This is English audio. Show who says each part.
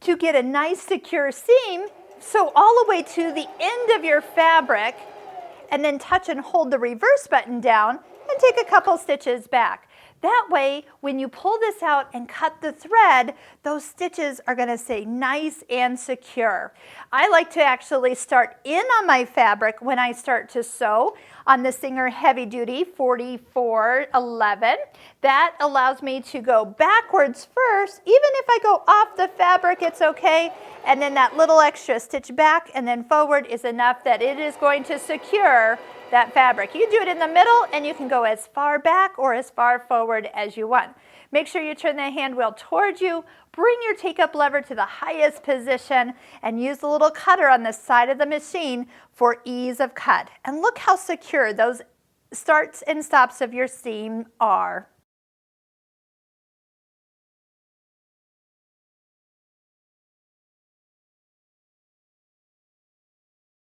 Speaker 1: to get a nice secure seam, sew all the way to the end of your fabric, and then touch and hold the reverse button down and take a couple stitches back. That way, when you pull this out and cut the thread, those stitches are going to stay nice and secure. I like to actually start in on my fabric when I start to sew on the Singer Heavy Duty 4411. That allows me to go backwards first. Even if I go off the fabric, it's okay. And then that little extra stitch back and then forward is enough that it is going to secure that fabric. You can do it in the middle, and you can go as far back or as far forward as you want. Make sure you turn the hand wheel towards you, bring your take-up lever to the highest position, and use the little cutter on the side of the machine for ease of cut. And look how secure those starts and stops of your seam are.